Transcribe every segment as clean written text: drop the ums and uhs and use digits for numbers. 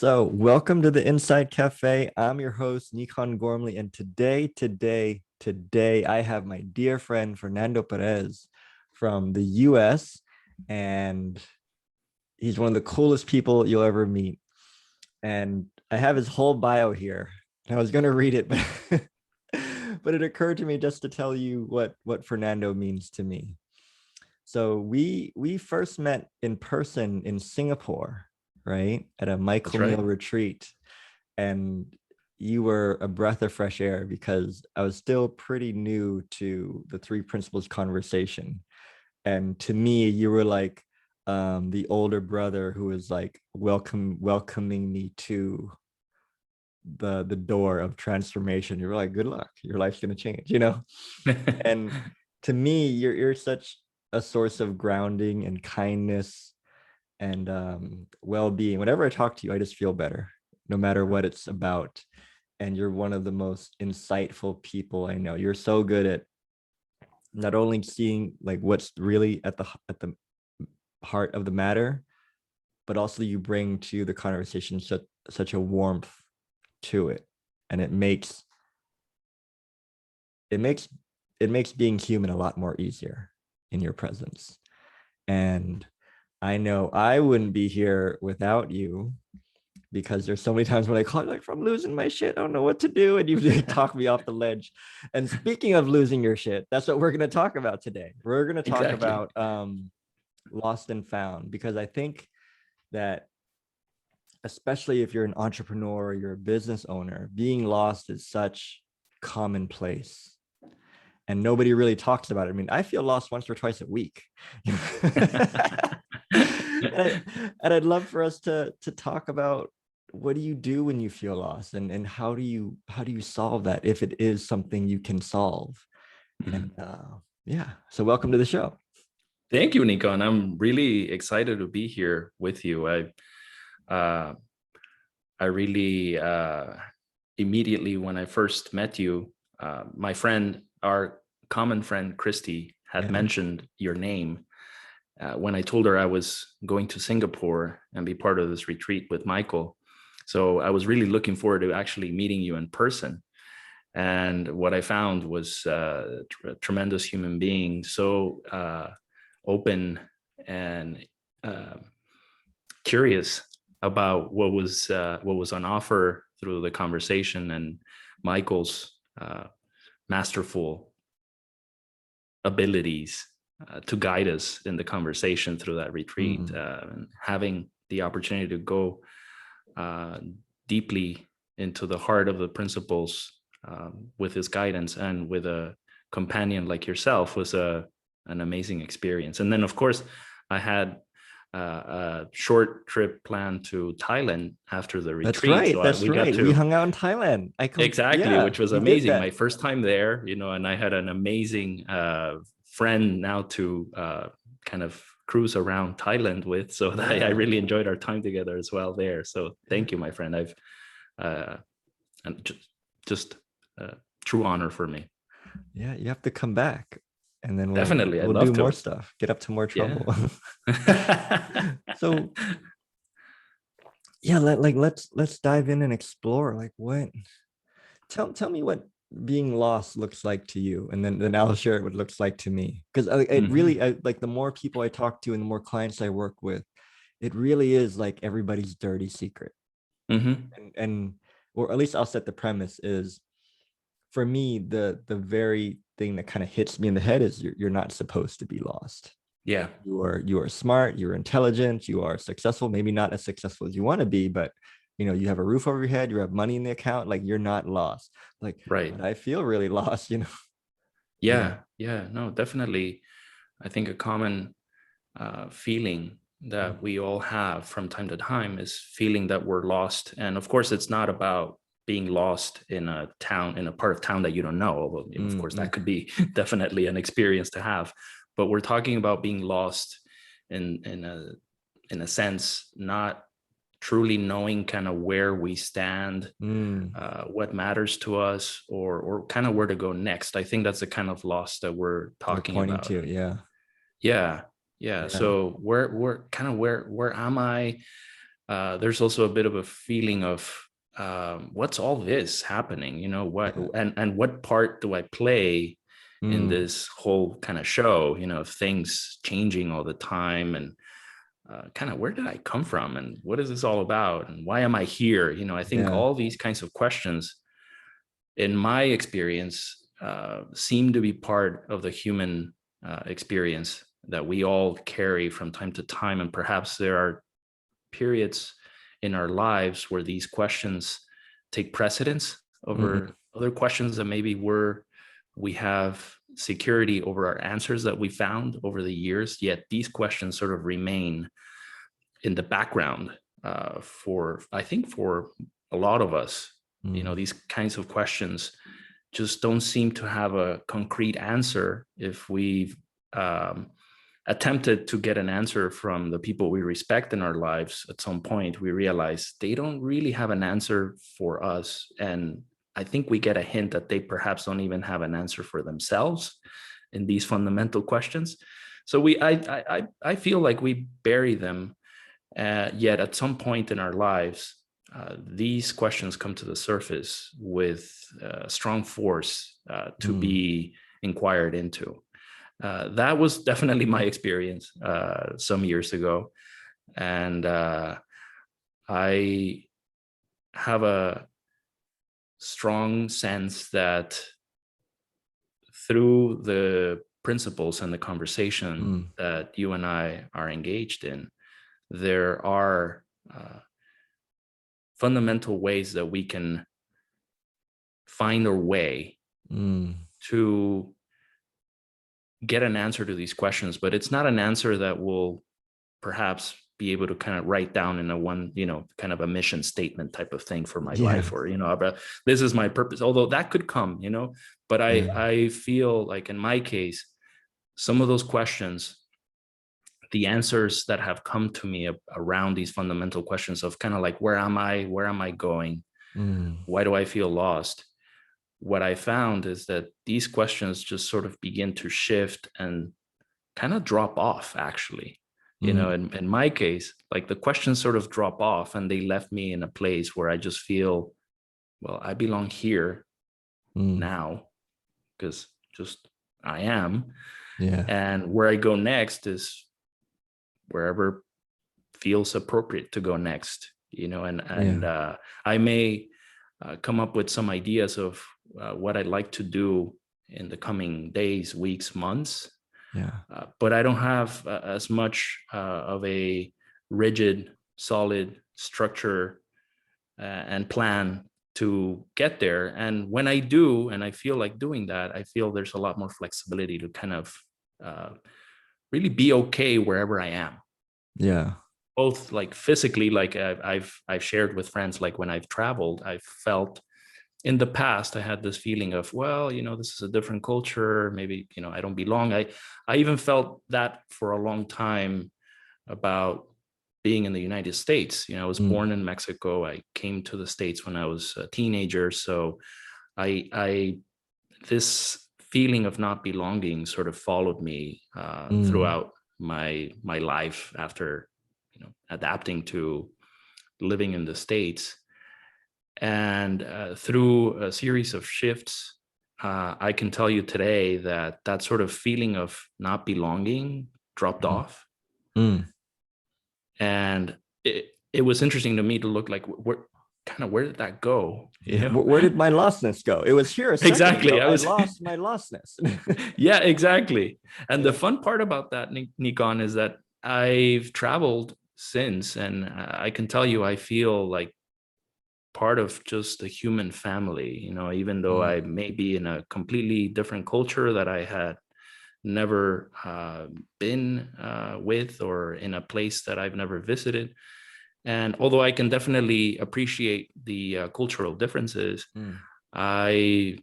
So, welcome to the Inside Cafe. I'm your host, 𝗙𝗂𝗿𝗄𝘁, and today, I have my dear friend Fernando Pérez from the US, and he's one of the coolest people you'll ever meet. And I have his whole bio here. And I was going to read it, but but it occurred to me just to tell you what Fernando means to me. So we first met in person in Singapore, right? At a Michael Neal retreat. And you were a breath of fresh air because I was still pretty new to the three principles conversation. And to me, you were like the older brother who was like welcoming me to the door of transformation. You were like, good luck, your life's gonna change, you know? And to me, you're such a source of grounding and kindness and well-being. Whenever I talk to you, I just feel better, no matter what it's about. And you're one of the most insightful people I know. You're so good at not only seeing like what's really at the heart of the matter, but also you bring to the conversation such a warmth to it, and it makes being human a lot more easier in your presence. And I know I wouldn't be here without you, because there's so many times when I call you like, I'm losing my shit, I don't know what to do, and you talk me off the ledge. And speaking of losing your shit, that's what we're going to talk about today. We're going to talk about lost and found, because I think that especially if you're an entrepreneur or you're a business owner, being lost is such commonplace and nobody really talks about it. I mean, I feel lost once or twice a week. and I'd love for us to talk about, what do you do when you feel lost, and how do you solve that if it is something you can solve? And so welcome to the show. Thank you, Nico, and I'm really excited to be here with you. I really immediately when I first met you, my friend, our common friend Christy, had mentioned your name when I told her I was going to Singapore and be part of this retreat with Michael. So I was really looking forward to actually meeting you in person. And what I found was a tremendous human being, so open and curious about what was on offer through the conversation, and Michael's masterful abilities to guide us in the conversation through that retreat, and having the opportunity to go deeply into the heart of the principles with his guidance and with a companion like yourself was an amazing experience. And then, of course, I had a short trip planned to Thailand after the retreat. That's right. We hung out in Thailand. Which was amazing. My first time there, and I had an amazing friend now to kind of cruise around Thailand with. So I really enjoyed our time together as well there. So thank you, my friend. I've just true honor for me. Yeah, you have to come back. And then we'll do more stuff, get up to more trouble. So let's dive in and explore, like, what tell me what being lost looks like to you, and then I'll share what it looks like to me. Because it really, like, the more people I talk to and the more clients I work with, it really is like everybody's dirty secret. And or at least I'll set the premise is, for me, the very thing that kind of hits me in the head is you're not supposed to be lost. Yeah, you are smart, you're intelligent, you are successful, maybe not as successful as you want to be, but you have a roof over your head, you have money in the account, like, you're not lost. Like, right. I feel really lost, Yeah, no, definitely. I think a common feeling that we all have from time to time is feeling that we're lost. And of course, it's not about being lost in a town, in a part of town that you don't know. Well, of course, that could be definitely an experience to have. But we're talking about being lost in a sense, not truly knowing kind of where we stand, what matters to us, or kind of where to go next. I think that's the kind of loss that we're talking about. Yeah. So where am I? there's also a bit of a feeling of what's all this happening, you know, what and what part do I play in this whole kind of show, you know, of things changing all the time, and kind of where did I come from, and what is this all about, and why am I here? You know, I think all these kinds of questions, in my experience, seem to be part of the human experience that we all carry from time to time. And perhaps there are periods in our lives where these questions take precedence over other questions that maybe we have security over our answers that we found over the years, yet these questions sort of remain in the background I think for a lot of us. You know, these kinds of questions just don't seem to have a concrete answer. If we've attempted to get an answer from the people we respect in our lives, at some point we realize they don't really have an answer for us. And I think we get a hint that they perhaps don't even have an answer for themselves in these fundamental questions. So I feel like we bury them, yet at some point in our lives, these questions come to the surface with strong force to be inquired into. That was definitely my experience some years ago. And I have a strong sense that through the principles and the conversation that you and I are engaged in, there are fundamental ways that we can find our way to get an answer to these questions. But it's not an answer that will perhaps be able to kind of write down in a one, you know, kind of a mission statement type of thing for my life, or, you know, but this is my purpose, although that could come, you know. But I feel like in my case, some of those questions, the answers that have come to me around these fundamental questions of kind of like, where am I going? Why do I feel lost? What I found is that these questions just sort of begin to shift and kind of drop off, actually. You know, in my case, like the questions sort of drop off and they left me in a place where I just feel, well, I belong here now, because just I am. And where I go next is wherever feels appropriate to go next, you know, and I may come up with some ideas of what I'd like to do in the coming days, weeks, months. But I don't have as much of a rigid, solid structure and plan to get there. And when I do, and I feel like doing that, I feel there's a lot more flexibility to kind of really be okay wherever I am. Both like physically, like I've shared with friends, like when I've traveled, I've felt in the past, I had this feeling of, well, you know, this is a different culture. Maybe, you know, I don't belong. I even felt that for a long time about being in the United States. You know, I was born in Mexico. I came to the States when I was a teenager. So this feeling of not belonging sort of followed me throughout my life after, you know, adapting to living in the States. And through a series of shifts, I can tell you today that that sort of feeling of not belonging dropped off. And it was interesting to me to look like, where did that go? You know? Where did my lostness go? It was here a second exactly ago. I lost my lostness. Yeah, exactly. And the fun part about that, Nikon, is that I've traveled since, and I can tell you, I feel like part of just a human family, you know, even though I may be in a completely different culture that I had never been with, or in a place that I've never visited. And although I can definitely appreciate the cultural differences, I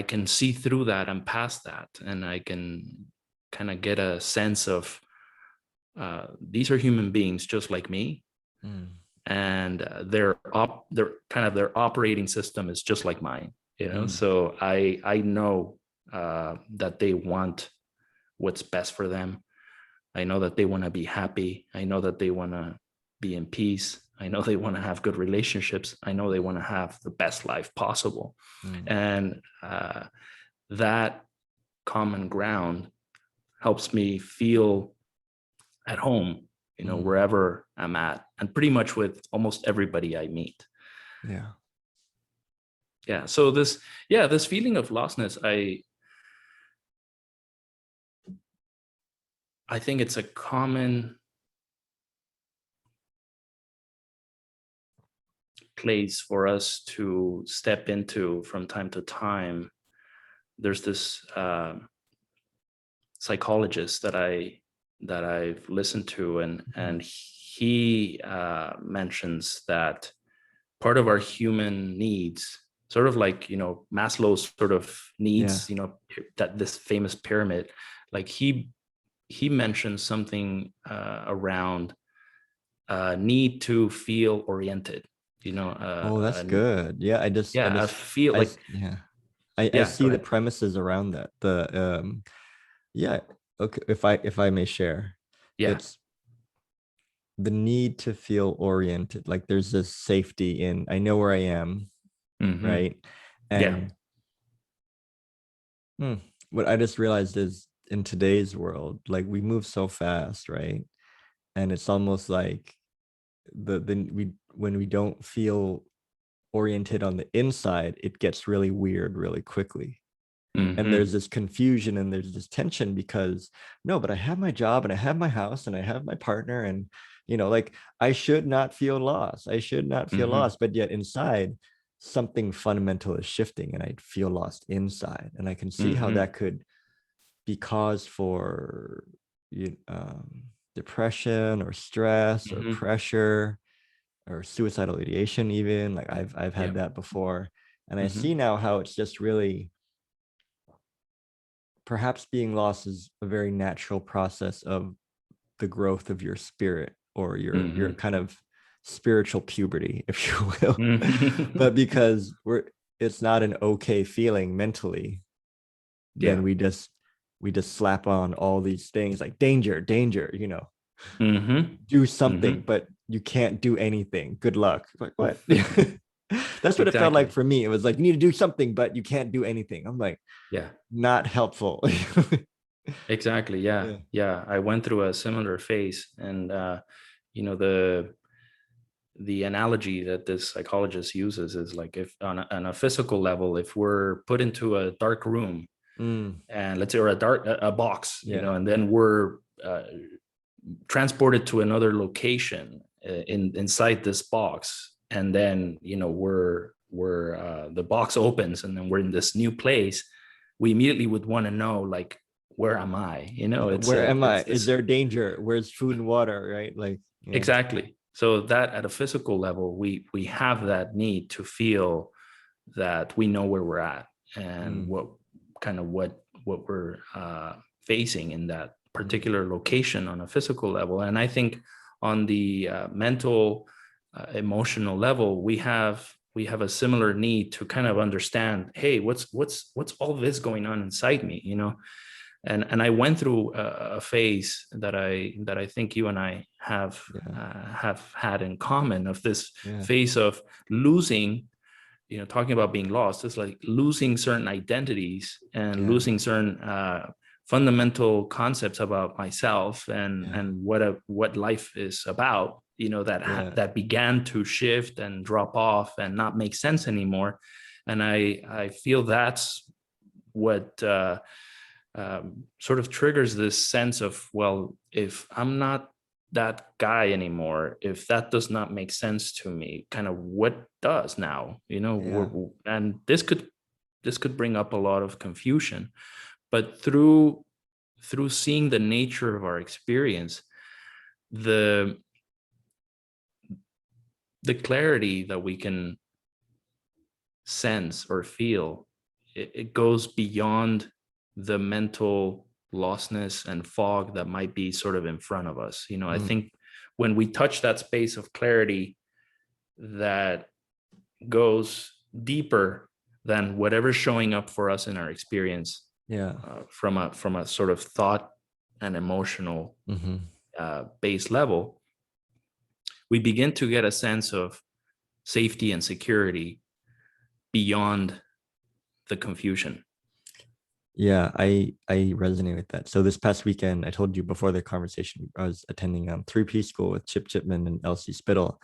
can see through that and past that, and I can kind of get a sense of these are human beings just like me. And their operating system is just like mine, you know. So I know that they want what's best for them. I know that they want to be happy. I know that they want to be in peace. I know they want to have good relationships. I know they want to have the best life possible. And that common ground helps me feel at home, wherever I'm at, and pretty much with almost everybody I meet. Yeah. So this feeling of lostness, I think it's a common place for us to step into from time to time. There's this psychologist that I've listened to, and he mentions that part of our human needs, sort of like, Maslow's sort of needs, that this famous pyramid, like he mentions something around need to feel oriented, Oh, that's good. Yeah, I feel like, I see the premises around that. Okay, if I may share, it's the need to feel oriented. Like there's this safety in, I know where I am, right? And what I just realized is, in today's world, like we move so fast, right? And it's almost like when we don't feel oriented on the inside, it gets really weird really quickly. And there's this confusion and there's this tension because, no, but I have my job and I have my house and I have my partner, and like I should not feel lost. I should not feel lost. But yet inside, something fundamental is shifting and I feel lost inside. And I can see how that could be cause for depression or stress or pressure or suicidal ideation. Even like I've had that before. And I see now how it's just really, perhaps being lost is a very natural process of the growth of your spirit, or your kind of spiritual puberty, if you will. But because it's not an okay feeling mentally, then we just slap on all these things like danger, do something, but you can't do anything. Good luck. Like, what? That's what it felt like for me. It was like, you need to do something, but you can't do anything. I'm like, not helpful. Exactly. Yeah. I went through a similar phase, and the analogy that this psychologist uses is like, if on a physical level, if we're put into a dark room, and let's say, or a box, and then we're transported to another location inside this box, and then we're the box opens and then we're in this new place, we immediately would want to know, like, where am I? Where am I? Is there danger? Where's food and water? Right? Like, exactly. So that at a physical level, we have that need to feel that we know where we're at and what we're facing in that particular location on a physical level. And I think on the mental, emotional level, we have a similar need to kind of understand, hey, what's all this going on inside me, And I went through a phase that I think you and I have had in common, of this phase of losing, talking about being lost. It's like losing certain identities and losing certain fundamental concepts about myself and what life is about, that began to shift and drop off and not make sense anymore. And I feel that's what sort of triggers this sense of, well, if I'm not that guy anymore, if that does not make sense to me, kind of what does now, and this could bring up a lot of confusion. But through seeing the nature of our experience, the clarity that we can sense or feel, it goes beyond the mental lostness and fog that might be sort of in front of us. I think when we touch that space of clarity that goes deeper than whatever's showing up for us in our experience, from a sort of thought and emotional base level, we begin to get a sense of safety and security beyond the confusion. Yeah, I resonate with that. So this past weekend, I told you before the conversation, I was attending 3P school with 𝗙𝗲𝗿𝗄𝗻 and 𝗙𝗲𝗿𝘃 Spittle,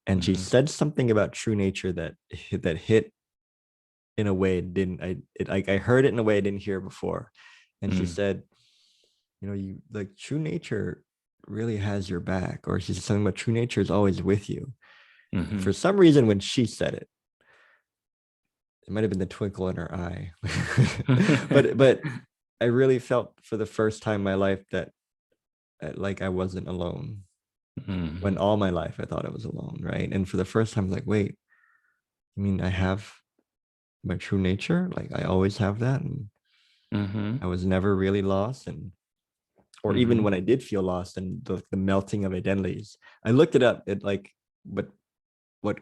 and she said something about true nature that hit in a way I heard it in a way I didn't hear before. And she said, you like true nature really has your back, or she said something about true nature is always with you. For some reason, when she said it might have been the twinkle in her eye, but I really felt for the first time in my life that like I wasn't alone. When all my life I thought I was alone, right? And for the first time, like, wait, I mean, I have my true nature, like I always have that, and I was never really lost. And or even when I did feel lost, and the melting of identities, I looked it up. It like what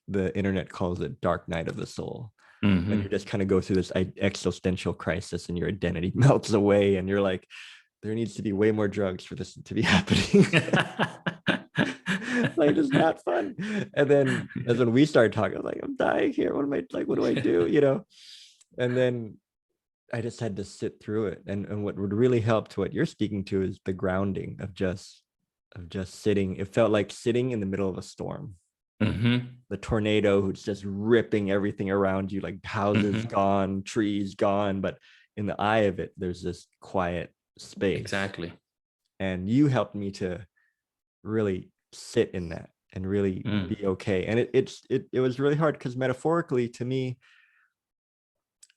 the internet calls it dark night of the soul. When you just kind of go through this existential crisis and your identity melts away, and you're like, there needs to be way more drugs for this to be happening. Like, it's not fun. And then that's when we started talking. I was like, I'm dying here. What am I like? What do I do? And then I just had to sit through it. And what would really help to what you're speaking to is the grounding of just sitting. It felt like sitting in the middle of a storm. The tornado who's just ripping everything around you, like houses gone, trees gone, but in the eye of it, there's this quiet space. Exactly. And you helped me to really sit in that and really be okay. And it was really hard because metaphorically to me,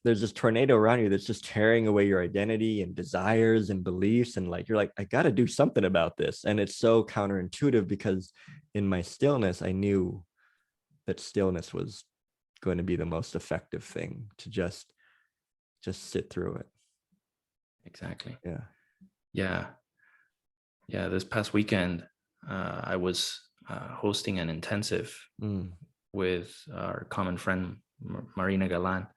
there's this tornado around you that's just tearing away your identity and desires and beliefs. And like, you're like, I got to do something about this. And it's so counterintuitive because in my stillness, I knew that stillness was going to be the most effective thing, to just sit through it. Exactly. Yeah. This past weekend, I was hosting an intensive with our common friend, Marina Galan.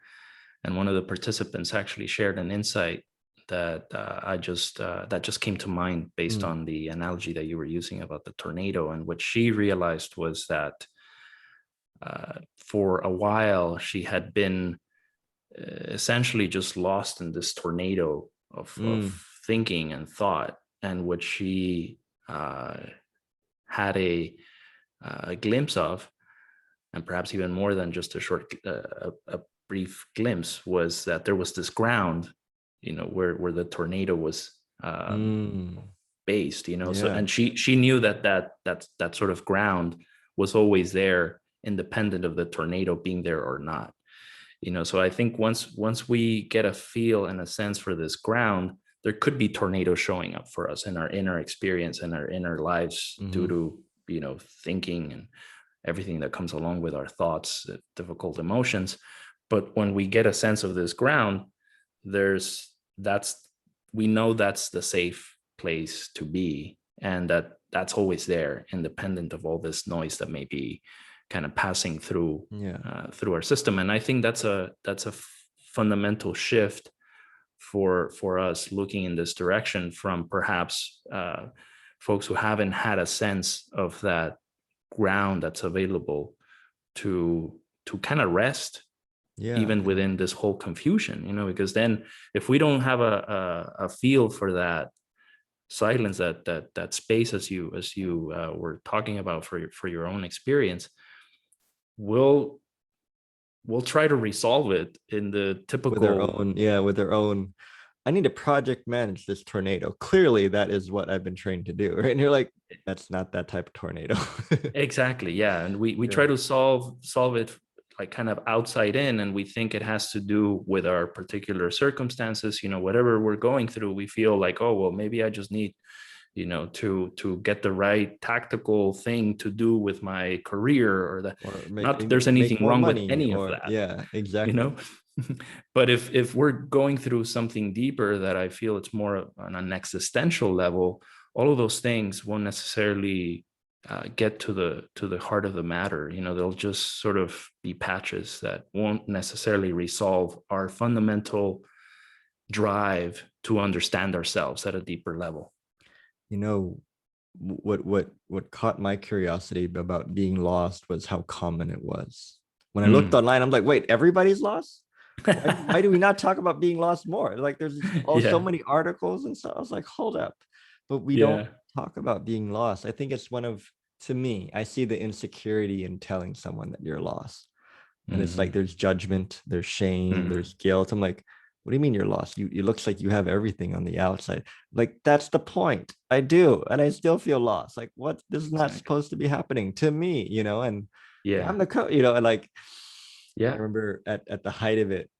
And one of the participants actually shared an insight that that just came to mind based on the analogy that you were using about the tornado. And what she realized was that for a while, she had been essentially just lost in this tornado of thinking and thought. And what she had a glimpse of, and perhaps even more than just a short, a brief glimpse, was that there was this ground, where the tornado was based, So, and she knew that sort of ground was always there, independent of the tornado being there or not. So I think once we get a feel and a sense for this ground, there could be tornadoes showing up for us in our inner experience and our inner lives due to, thinking and everything that comes along with our thoughts, difficult emotions. But when we get a sense of this ground, we know that's the safe place to be, and that's always there, independent of all this noise that may be kind of passing through our system. And I think that's a fundamental shift for us looking in this direction from perhaps folks who haven't had a sense of that ground that's available to kind of rest even within this whole confusion, because then if we don't have a feel for that silence, that space, as you were talking about for your own experience, we'll try to resolve it in the typical with their own. I need to project manage this tornado. Clearly, that is what I've been trained to do, right? And you're like, that's not that type of tornado. Exactly, yeah. And we try to solve it like kind of outside in, and we think it has to do with our particular circumstances. Whatever we're going through, we feel like, oh well, maybe I just need to get the right tactical thing to do with my career, or not that there's anything wrong with any of that. Yeah, exactly. But if we're going through something deeper, that I feel it's more on an existential level, all of those things won't necessarily get to the heart of the matter. They'll just sort of be patches that won't necessarily resolve our fundamental drive to understand ourselves at a deeper level. what caught my curiosity about being lost was how common it was. When I looked Mm. online, I'm like, wait, everybody's lost? Why do we not talk about being lost more? Like there's so Yeah. many articles and stuff. I was like, hold up. But we don't Yeah. talk about being lost. I think it's one of, to me, I see the insecurity in telling someone that you're lost. And it's like Mm-hmm. there's judgment, there's shame, Mm-hmm. there's guilt. I'm like, what do you mean you're lost? It looks like you have everything on the outside. Like that's the point. I do, and I still feel lost. Like what? This is not Exactly. supposed to be happening to me, And Yeah. I'm the coach, and like I Yeah. remember at the height of it,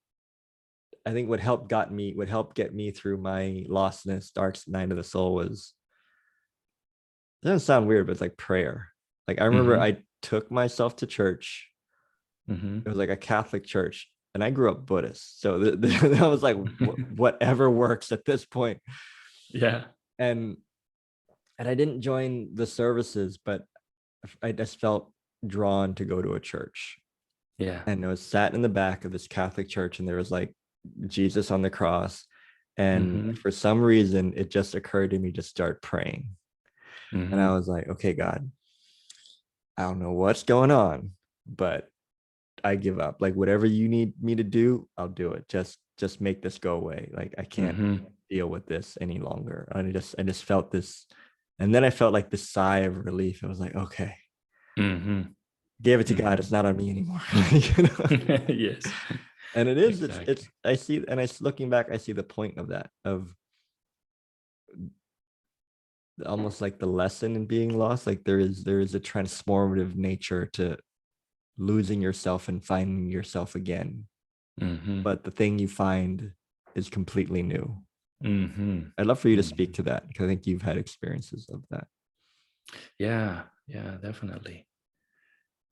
I think what helped get me through my lostness, dark night of the soul was, it doesn't sound weird, but it's like prayer. Like I remember Mm-hmm. I took myself to church. Mm-hmm. It was like a Catholic church, and I grew up Buddhist, so that was like whatever works at this point. Yeah. And I didn't join the services, but I just felt drawn to go to a church. Yeah. And I was sat in the back of this Catholic church, and there was like Jesus on the cross. And Mm-hmm. for some reason, it just occurred to me to start praying. And I Mm-hmm. was like, okay, God, I don't know what's going on, but I give up. Like whatever you need me to do, I'll do it. Just make this go away. Like I can't Mm-hmm. deal with this any longer. I just felt this, and then I felt like this sigh of relief. I was like, okay, Mm-hmm. gave it to God. Mm-hmm. It's not on me anymore. you know? Yes. And it is. It's. Exactly. I see, and looking back, I see the point of that, of almost like the lesson in being lost. Like there is a transformative nature to losing yourself and finding yourself again. Mm-hmm. But the thing you find is completely new. Mm-hmm. I'd love for you to Mm-hmm. speak to that, because I think you've had experiences of that. Yeah. Yeah, definitely.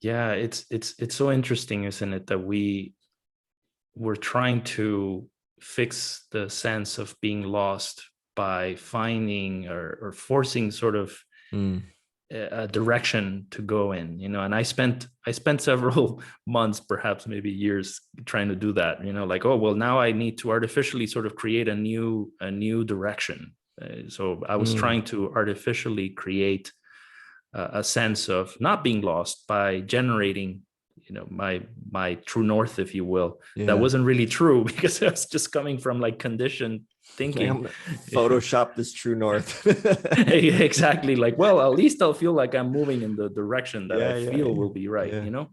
Yeah, it's so interesting, isn't it, that we're trying to fix the sense of being lost by finding or forcing sort of Mm, a direction to go in, and I spent several months, perhaps maybe years, trying to do that, like, oh well, now I need to artificially sort of create a new direction. So I was mm, trying to artificially create a sense of not being lost by generating my true north, if you will. That yeah. wasn't really true because I was just coming from like conditioned Like, thinking. I'm gonna Photoshop this true north. Exactly, like, well, at least I'll feel like I'm moving in the direction that I Yeah, yeah, feel will be right, yeah.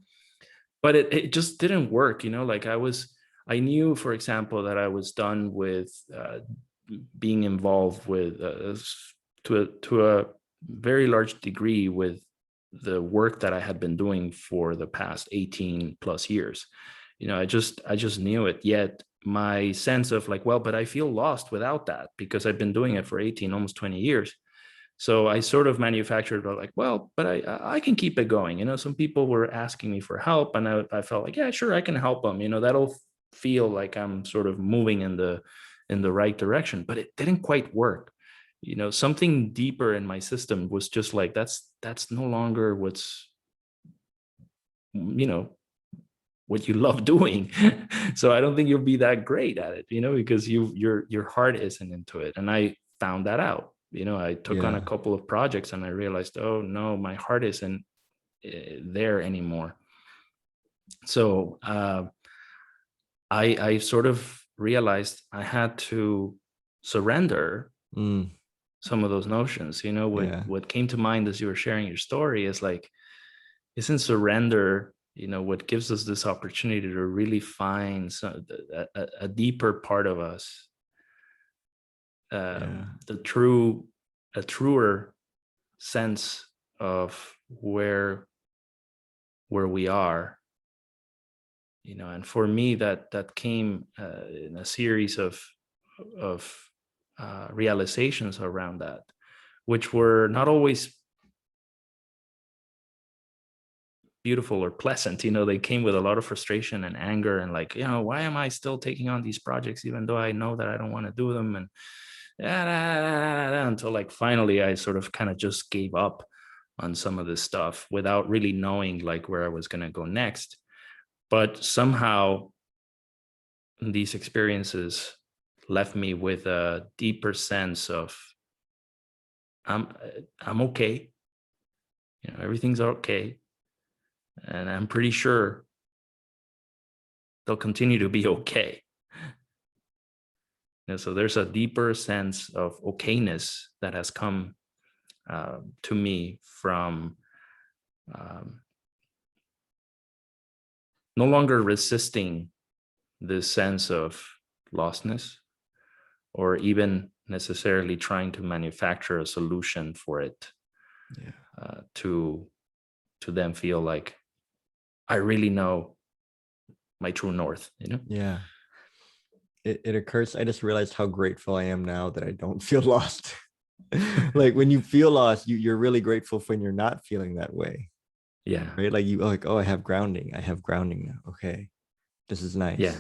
but it just didn't work, like I knew, for example, that I was done with being involved with to a very large degree with the work that I had been doing for the past 18 plus years. I just knew it. Yet my sense of like, well, but I feel lost without that because I've been doing it for 18, almost 20 years. So I sort of manufactured like, well, but I can keep it going. Some people were asking me for help, and I felt like, yeah, sure, I can help them. That'll feel like I'm sort of moving in the right direction. But it didn't quite work. Something deeper in my system was just like, that's no longer what's you know what you love doing. So I don't think you'll be that great at it, because your heart isn't into it. And I found that out. I took on a Yeah. couple of projects and I realized, oh no, my heart isn't there anymore. So I sort of realized I had to surrender Mm, some of those notions. What yeah. what came to mind as you were sharing your story is like, isn't surrender, what gives us this opportunity to really find a deeper part of us, Yeah. the a truer sense of where we are. And for me, that came in a series of realizations around that, which were not always beautiful or pleasant. They came with a lot of frustration and anger, and like, why am I still taking on these projects even though I know that I don't want to do them? And until like finally I sort of kind of just gave up on some of this stuff without really knowing like where I was going to go next. But somehow these experiences left me with a deeper sense of I'm okay. Everything's okay. And I'm pretty sure they'll continue to be okay. So there's a deeper sense of okayness that has come to me from no longer resisting this sense of lostness, or even necessarily trying to manufacture a solution for it. To then feel like I really know my true north, Yeah. It occurs, I just realized how grateful I am now that I don't feel lost. Like when you feel lost, you're really grateful when you're not feeling that way. Yeah. Right? Like you like, oh, I have grounding now. Okay. This is nice. Yeah.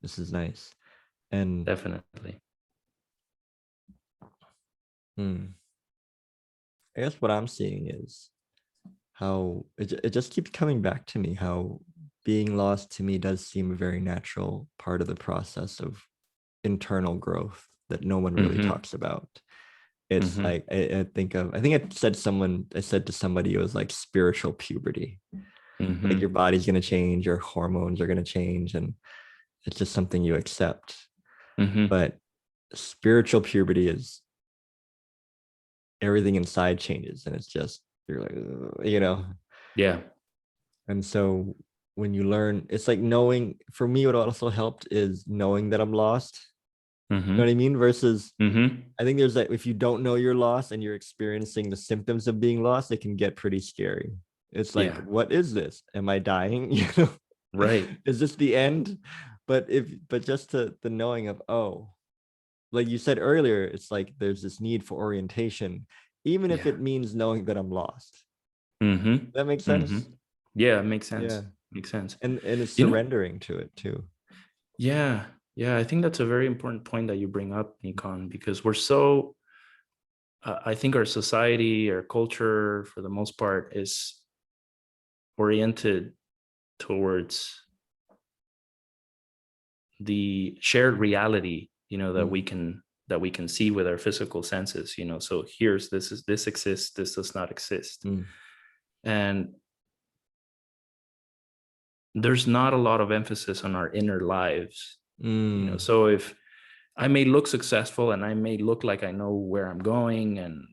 This is nice. And definitely. I guess what I'm seeing is how it just keeps coming back to me, how being lost to me does seem a very natural part of the process of internal growth that no one really talks about. It's like I think I said to somebody, it was like spiritual puberty. Like your body's going to change, your hormones are going to change, and it's just something you accept. But spiritual puberty is everything inside changes, and it's just you're like, Yeah. And so when you learn, it's like knowing, for me, what also helped is knowing that I'm lost. You know what I mean? Versus I think there's that if you don't know you're lost and you're experiencing the symptoms of being lost, it can get pretty scary. It's like, what is this? Am I dying? Right. Is this the end? But just the knowing of, oh, like you said earlier, it's like there's this need for orientation, even if it means knowing that I'm lost. That makes sense. Yeah, it makes sense. Yeah. Makes sense. And it's surrendering to it too. Yeah. I think that's a very important point that you bring up, Nikon, because we're so I think our society, our culture, for the most part, is oriented towards the shared reality, that we can see with our physical senses. So this exists, this does not exist. And there's not a lot of emphasis on our inner lives. So if I may look successful and I may look like I know where I'm going, and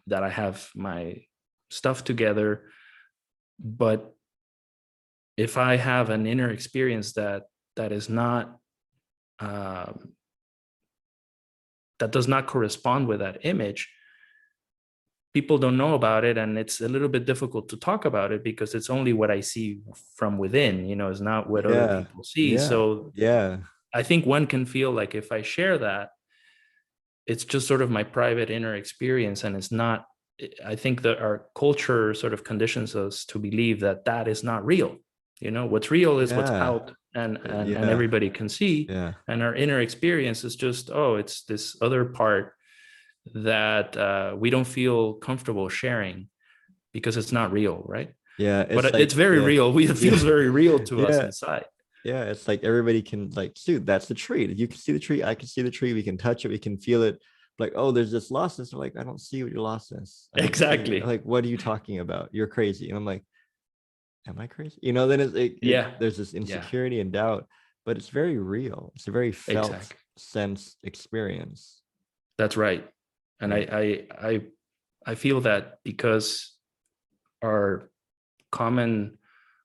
that I have my stuff together, but if I have an inner experience that is not that does not correspond with that image, people don't know about it, and it's a little bit difficult to talk about it because it's only what I see from within. It's not what other people see. So I think one can feel like if I share that, it's just sort of my private inner experience, and it's not. I think that our culture sort of conditions us to believe that that is not real. What's real is what's out and everybody can see. And our inner experience is just, it's this other part that we don't feel comfortable sharing because it's not real, right? But like, it's very real. It feels very real to us inside. Yeah, it's like everybody can like, dude, that's the tree. You can see the tree. I can see the tree. We can touch it. We can feel it. Like, oh, there's this lostness. They're like, I don't see what your lostness. Exactly. Like, what are you talking about? You're crazy. And I'm like, am I crazy? Then there's this insecurity and doubt, but it's very real. It's a very felt sense experience. That's right. And I feel that because our common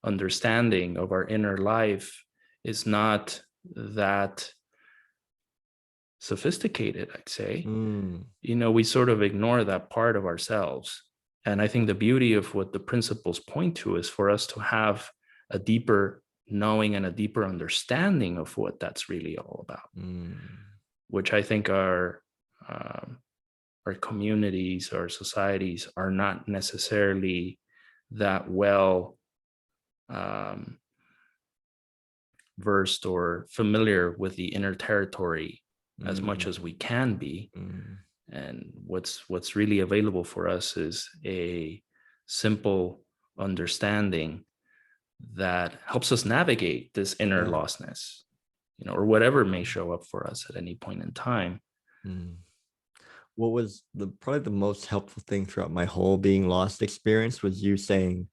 understanding of our inner life is not that sophisticated, I'd say, we sort of ignore that part of ourselves. And I think the beauty of what the principles point to is for us to have a deeper knowing and a deeper understanding of what that's really all about, which I think our communities, our societies are not necessarily that well versed or familiar with the inner territory as much as we can be. And what's really available for us is a simple understanding that helps us navigate this inner lostness, or whatever may show up for us at any point in time. what was probably the most helpful thing throughout my whole being lost experience was you saying,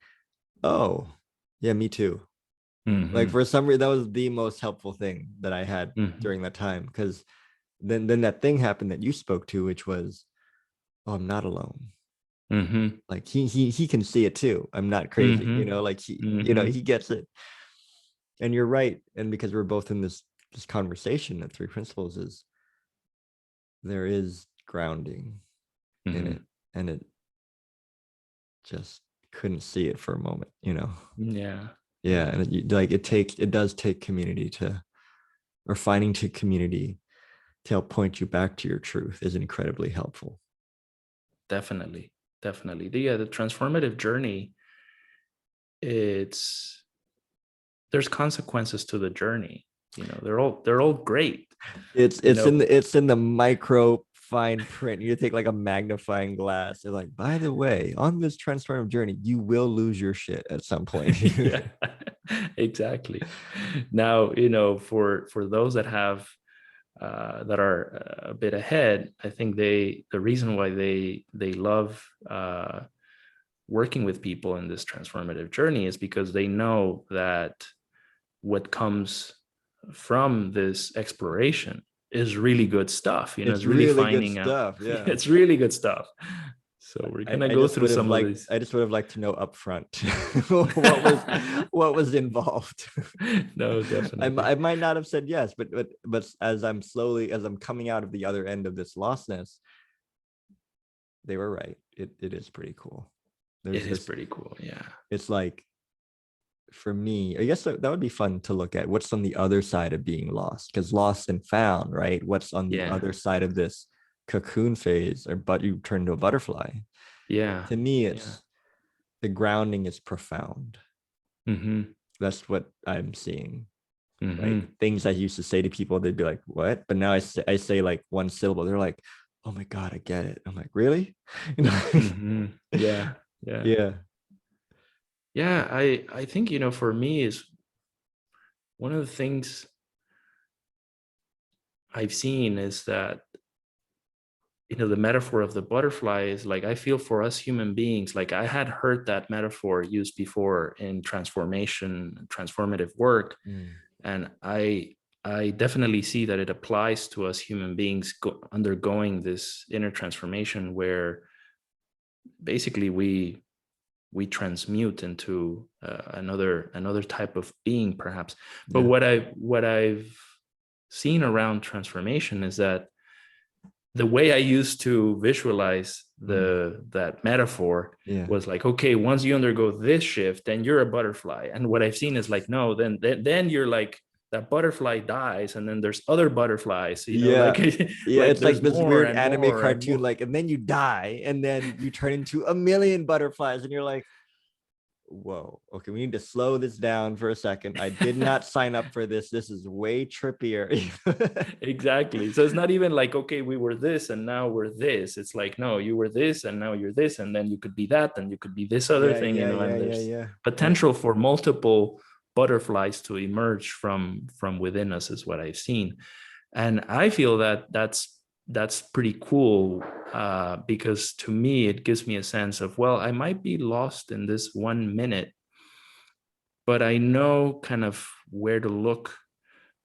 oh yeah, me too. Like Mhm. for some reason, that was the most helpful thing that I had Mhm. during that time. Because then that thing happened that you spoke to, which was, oh, I'm not alone. Mhm. Like he can see it too. I'm not crazy, Mhm. like he Mhm. gets it. And you're right. And because we're both in this conversation at Three Principles, is there is grounding in it, Mhm. and it just couldn't see it for a moment. Yeah. Yeah, Yeah. and it does take community or finding to community to help point you back to your truth is incredibly helpful. Definitely. Definitely. The transformative journey, it's there's consequences to the journey. They're all great. It's You it's in know, the micro fine print. You take like a magnifying glass. They're like, by the way, on this transformative journey, you will lose your shit at some point. yeah, exactly. Now, for those that have that are a bit ahead, I think the reason why they love working with people in this transformative journey is because they know that what comes from this exploration is really good stuff. It's It's really really good finding out. stuff. Yeah. It's really good stuff. So we're I, gonna I go just through would have some of liked these. I just would have liked to know upfront what was involved. No, definitely. I might not have said yes, but as I'm coming out of the other end of this lostness, they were right. It is pretty cool. There's It is this. pretty cool. Yeah. It's like, for me, I guess that would be fun to look at what's on the other side of being lost, because lost and found, right? What's on the Yeah. other side of this cocoon phase, but you turn into a butterfly. Yeah. To me, Yeah. it's the grounding is profound. Mm-hmm. That's what I'm seeing. Like Mm-hmm. things I used to say to people, they'd be like, "What?" But now I say like one syllable. They're like, "Oh my god, I get it." I'm like, "Really?" Mm-hmm. Yeah. Yeah. Yeah. Yeah. I think, for me is one of the things I've seen is that, the metaphor of the butterfly is like, I feel for us human beings, like I had heard that metaphor used before in transformative work. Mm. And I definitely see that it applies to us human beings undergoing this inner transformation, where basically we transmute into another type of being, perhaps. But Yeah. what I've seen around transformation is that the way I used to visualize Mm. that metaphor Yeah. was like, okay, once you undergo this shift, then you're a butterfly. And what I've seen is like, no, then you're like, that butterfly dies, and then there's other butterflies, like Yeah. Yeah, like it's like there's this more weird and anime more and cartoon, more. like, and then you die, and then you turn into a million butterflies, and you're like, whoa, okay, we need to slow this down for a second. I did not sign up for this. This is way trippier. Exactly. So it's not even like, okay, we were this and now we're this. It's like, no, you were this and now you're this, and then you could be that, and you could be this other Yeah, thing, yeah, yeah, and yeah, there's yeah, yeah. potential for multiple butterflies to emerge from within us, is what I've seen. And I feel that that's pretty cool, because to me it gives me a sense of, well, I might be lost in this 1 minute, but I know kind of where to look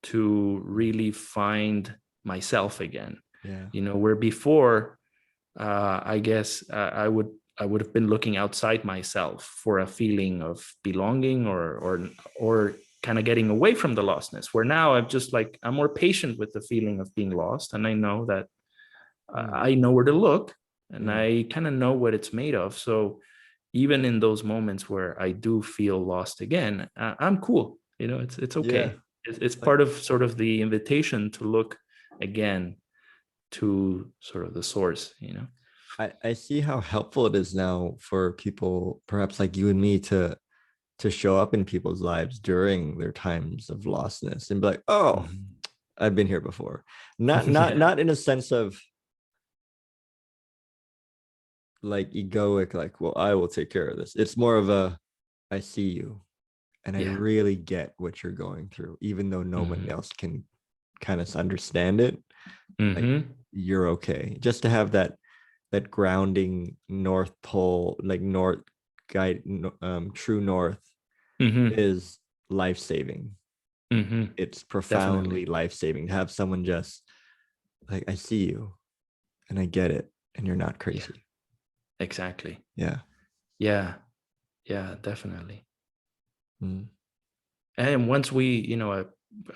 to really find myself again. Yeah. Where before, I guess, I would have been looking outside myself for a feeling of belonging, or kind of getting away from the lostness, where now I'm more patient with the feeling of being lost, and I know that Mm. I know where to look, and Yeah. I kind of know what it's made of. So even in those moments where I do feel lost again, I'm cool. It's Yeah. okay. It's Like, part of sort of the invitation to look again to sort of the source. I see how helpful it is now for people, perhaps like you and me, to show up in people's lives during their times of lostness and be like, oh, Mhm. I've been here before. Not in a sense of like egoic, like, well, I will take care of this. It's more of a, I see you and I Yeah. really get what you're going through, even though no one Mhm. else can kind of understand it. like you're okay. Just to have that grounding North Pole, like north guide, true north is life-saving. It's profoundly Definitely. life-saving to have someone just like, I see you and I get it, and you're not Yeah, crazy. exactly. Yeah. Yeah. Yeah, definitely. Mm. And once we,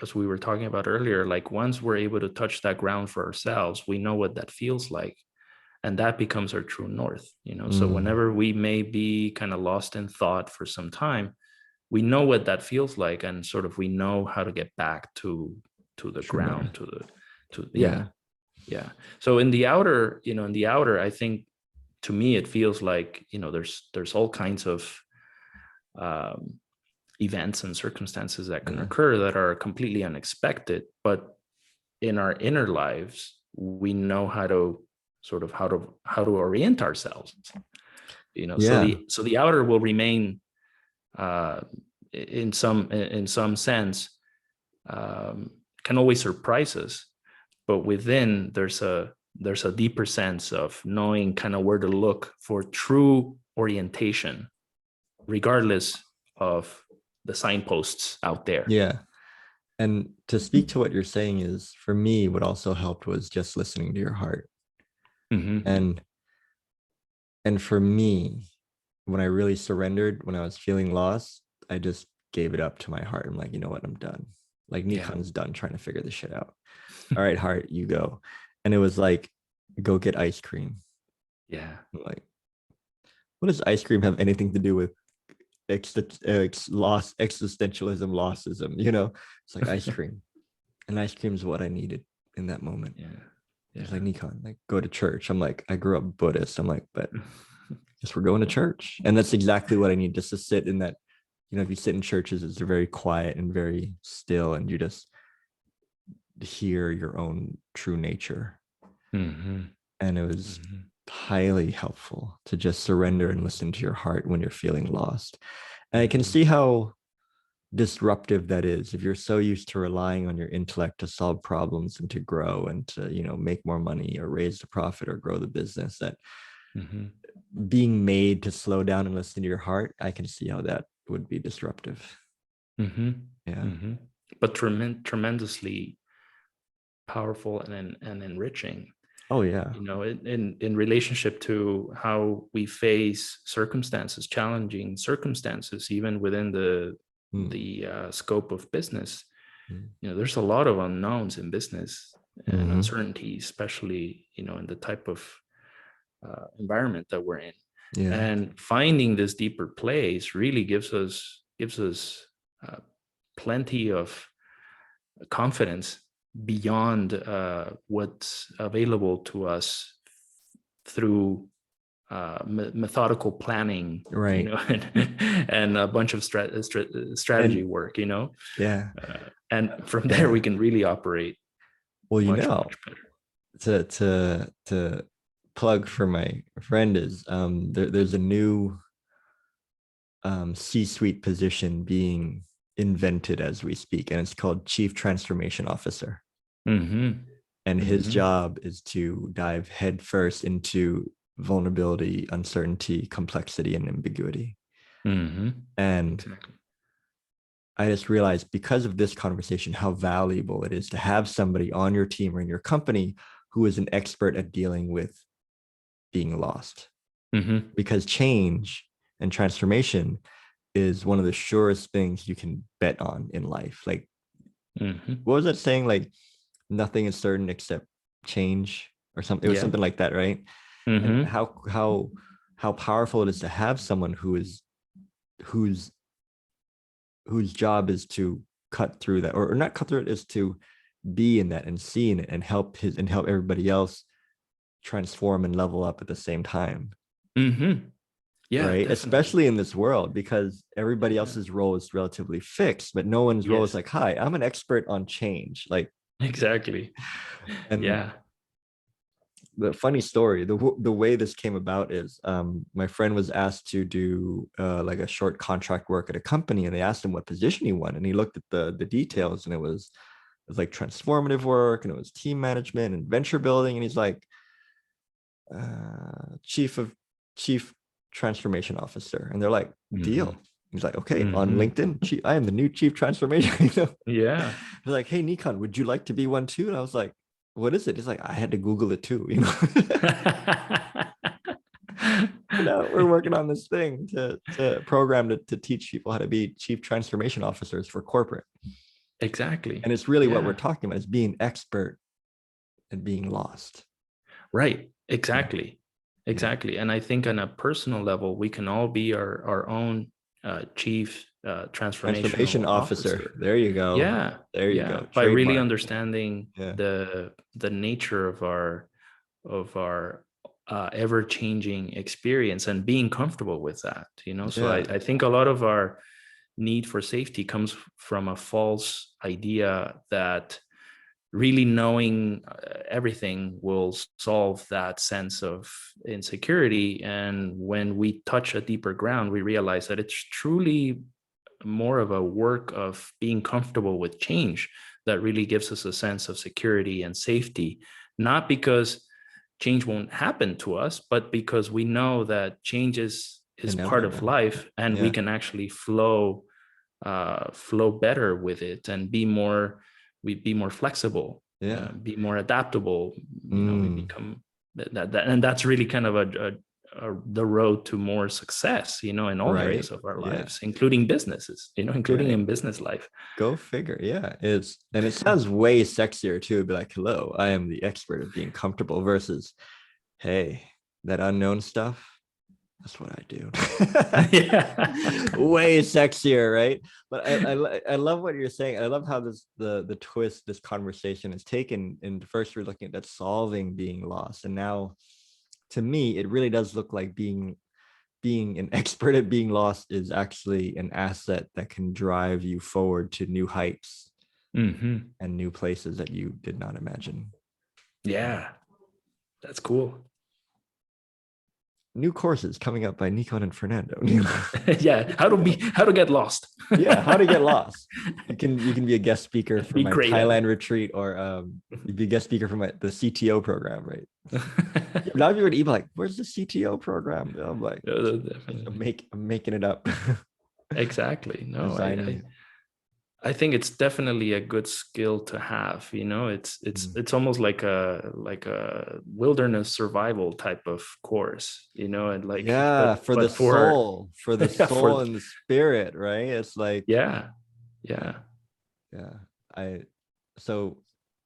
as we were talking about earlier, like once we're able to touch that ground for ourselves, we know what that feels like. And that becomes our true north, So whenever we may be kind of lost in thought for some time, we know what that feels like, and sort of we know how to get back to the True ground, north. yeah. Yeah. So in the outer, I think, to me, it feels like, there's all kinds of events and circumstances that can occur that are completely unexpected, but in our inner lives, we know how to orient ourselves, so the outer will remain in some sense, can always surprise us, but within there's a deeper sense of knowing kind of where to look for true orientation, regardless of the signposts out there. Yeah. And to speak to what you're saying is, for me, what also helped was just listening to your heart. And for me, when I really surrendered, when I was feeling lost, I just gave it up to my heart. I'm like, you know what, I'm done. Like, 𝗙𝗲𝗿𝘄's done trying to figure this shit out. All right, heart, you go. And it was like, go get ice cream. Yeah. I'm like, what does ice cream have anything to do with existentialism, lossism? It's like ice cream. And ice cream is what I needed in that moment. Yeah. It's like, 𝗙𝗲𝗿, like, go to church. I'm like, I grew up Buddhist. I'm like, but guess we're going to church. And that's exactly what I need, just to sit in that. If you sit in churches, it's very quiet and very still, and you just hear your own true nature. And it was highly helpful to just surrender and listen to your heart when you're feeling lost. And I can see how disruptive that is if you're so used to relying on your intellect to solve problems and to grow and to make more money or raise the profit or grow the business, that being made to slow down and listen to your heart, I can see how that would be disruptive. But tremendously powerful and enriching. Oh yeah. In relationship to how we face circumstances, challenging circumstances, even within the scope of business. There's a lot of unknowns in business and uncertainty, especially in the type of environment that we're in. And finding this deeper place really gives us plenty of confidence beyond what's available to us through methodical planning, right? And a bunch of strategy work, and from there we can really operate. Well, much better. To plug for my friend is there's a new C-suite position being invented as we speak, and it's called Chief Transformation Officer. And his job is to dive headfirst into vulnerability, uncertainty, complexity, and ambiguity. And I just realized, because of this conversation, how valuable it is to have somebody on your team or in your company who is an expert at dealing with being lost. Because change and transformation is one of the surest things you can bet on in life. Like, what was that saying? Like, nothing is certain except change, or something. It was something like that, right? And how powerful it is to have someone whose job is to cut through that, or not cut through it, is to be in that and see in it and help everybody else transform and level up at the same time. Yeah, right. Definitely. Especially in this world, because everybody else's role is relatively fixed, but no one's role is like, hi, I'm an expert on change. Like, exactly. And the funny story, the way this came about is my friend was asked to do like a short contract work at a company, and they asked him what position he wanted, and he looked at the details, and it was was like transformative work, and it was team management and venture building. And he's like, chief transformation officer. And they're like, deal. He's like, okay, on LinkedIn, I am the new chief transformation. Yeah. He's like, hey, Nikon, would you like to be one too? And I was like, what is it? He's like, I had to Google it too. Now we're working on this thing to program to teach people how to be chief transformation officers for corporate. Exactly. And it's really what we're talking about, is being expert and being lost. Right. Exactly. Exactly. And I think on a personal level, we can all be our own chief transformation officer. There you go. Yeah. There you go. By really understanding the nature of our ever-changing experience and being comfortable with that, so I think a lot of our need for safety comes from a false idea that really knowing everything will solve that sense of insecurity. And when we touch a deeper ground, we realize that it's truly more of a work of being comfortable with change that really gives us a sense of security and safety, not because change won't happen to us, but because we know that change is part of life, and we can actually flow better with it and be more flexible, be more adaptable. We become that, and that's really kind of the road to more success, in all areas of our lives, including businesses, including in business life. Go figure. And it sounds way sexier too. It'd be like, hello, I am the expert of being comfortable, versus, hey, that unknown stuff, that's what I do. Way sexier, right? But I love what you're saying. I love how the twist this conversation is taken. And first we're looking at that solving being lost, and now to me it really does look like being an expert at being lost is actually an asset that can drive you forward to new heights and new places that you did not imagine. Yeah, that's cool. New courses coming up by Nikon and Fernando. How to get lost. How to get lost. You can be a guest speaker for my Thailand retreat, or you'd be a guest speaker for the CTO program, right? Now you're gonna be like, where's the CTO program? I'm like, I'm making it up. Exactly. No, I think it's definitely a good skill to have. It's almost like a wilderness survival type of course, and like for the soul and the spirit, right? It's like so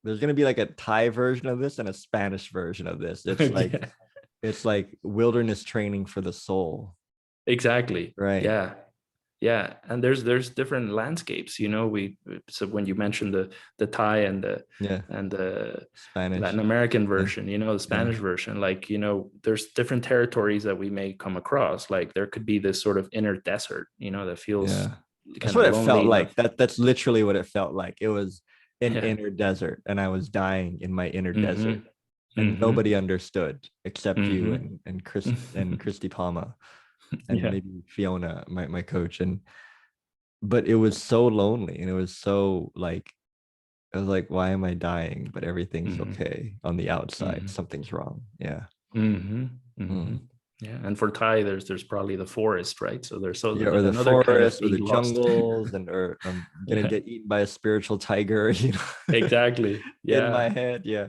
there's gonna be like a Thai version of this and a Spanish version of this. It's like it's like wilderness training for the soul. Exactly. Right. Yeah, and there's different landscapes, so when you mentioned the Thai and the Spanish Latin American version, the Spanish version, like, there's different territories that we may come across. Like there could be this sort of inner desert, that feels that's what it felt like. That's literally what it felt like. It was an inner desert, and I was dying in my inner desert, and nobody understood except you and Chris and Christy Palma. And maybe Fiona, my coach. But it was so lonely, and it was so like, I was like, why am I dying? But everything's okay on the outside. Something's wrong. Yeah. Yeah. And for Thai, there's probably the forest, right? So there's or the forest, or the jungles, or I'm gonna get eaten by a spiritual tiger. Exactly. In my head. Yeah.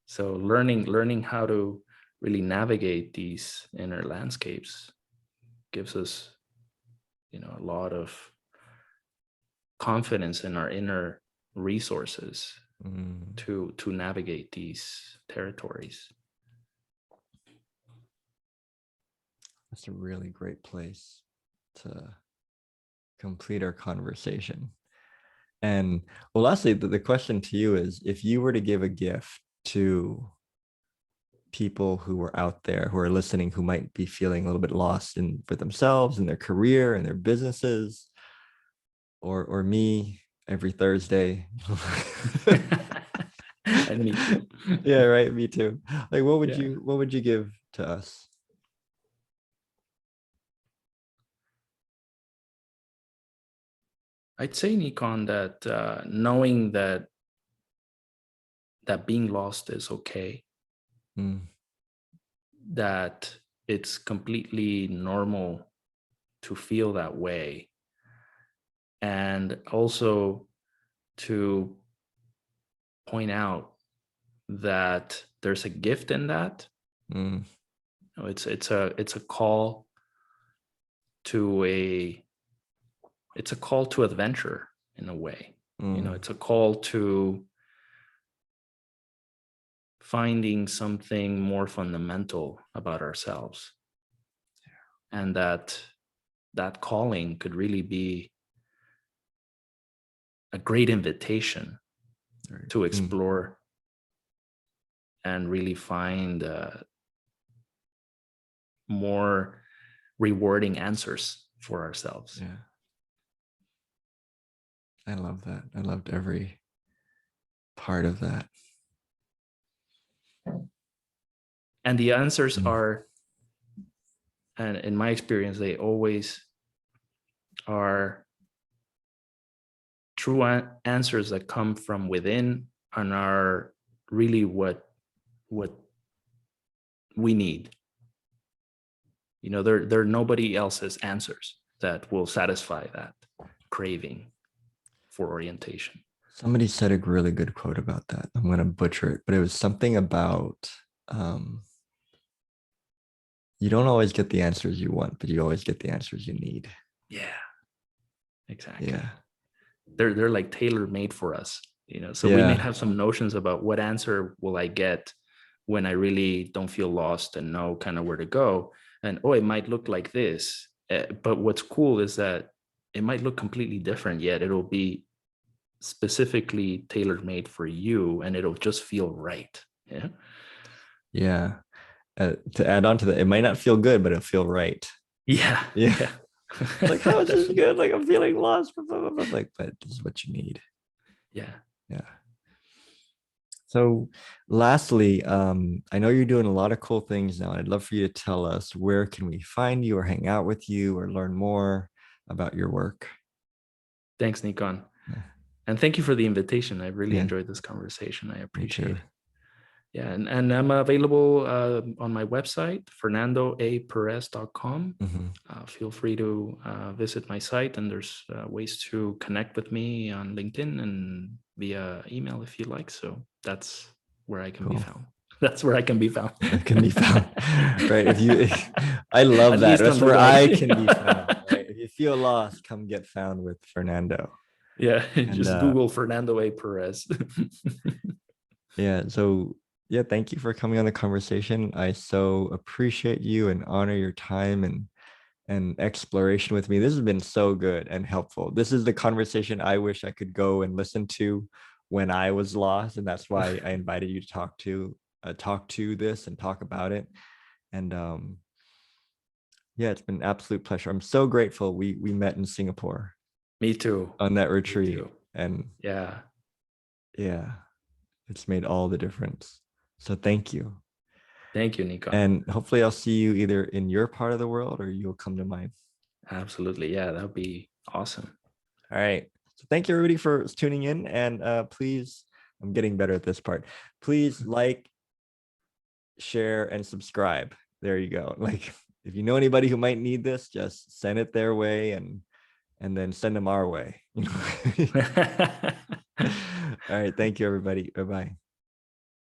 So learning how to really navigate these inner landscapes gives us, a lot of confidence in our inner resources to navigate these territories. That's a really great place to complete our conversation. And well, lastly, the question to you is, if you were to give a gift to people who are out there, who are listening, who might be feeling a little bit lost for themselves, in their career, and their businesses, or me every Thursday. And me too. Yeah, right. Me too. Like, what would you give to us? I'd say, Nikon, that knowing that being lost is okay, that it's completely normal to feel that way, and also to point out that there's a gift in that. It's a call to adventure in a way. It's a call to finding something more fundamental about ourselves, and that calling could really be a great invitation to explore and really find more rewarding answers for ourselves. Yeah. I love that. I loved every part of that. And the answers are, and in my experience, they always are true answers that come from within and are really what we need. There are nobody else's answers that will satisfy that craving for orientation. Somebody said a really good quote about that. I'm going to butcher it, but it was something about you don't always get the answers you want, but you always get the answers you need. Yeah, exactly. Yeah. They're like tailor-made for us, so we may have some notions about what answer will I get when I really don't feel lost and know kind of where to go. And it might look like this, but what's cool is that it might look completely different, yet it'll be specifically tailor-made for you, and it'll just feel right. Yeah. To add on to that, it might not feel good, but it'll feel right. Yeah. Like, how is this good? Like, I'm feeling lost. Like, but this is what you need. Yeah. So lastly, I know you're doing a lot of cool things now. I'd love for you to tell us, where can we find you or hang out with you or learn more about your work? Thanks, Nikon. And thank you for the invitation. I really enjoyed this conversation. I appreciate it. Yeah, and I'm available on my website, 𝗙𝗲𝗿𝗲𝗇.com. Feel free to visit my site, and there's ways to connect with me on LinkedIn and via email if you like. So that's where I can be found. That's where I can be found. It can be found, right? I love that. That's where I can be found. Right? If you feel lost, come get found with Fernando. Yeah, just Google Fernando A. Pérez. So thank you for coming on the conversation. I so appreciate you and honor your time and exploration with me. This has been so good and helpful. This is the conversation I wish I could go and listen to when I was lost, and that's why I invited you to talk to this and talk about it. And it's been an absolute pleasure. I'm so grateful we met in Singapore. Me too. On that retreat. And yeah, it's made all the difference. So thank you. Thank you, Nico. And hopefully I'll see you either in your part of the world or you'll come to mine. Absolutely. Yeah, that would be awesome. All right. So thank you, everybody, for tuning in. And please, I'm getting better at this part. Please like, share, and subscribe. There you go. Like, if you know anybody who might need this, just send it their way and then send them our way. All right. Thank you, everybody. Bye-bye.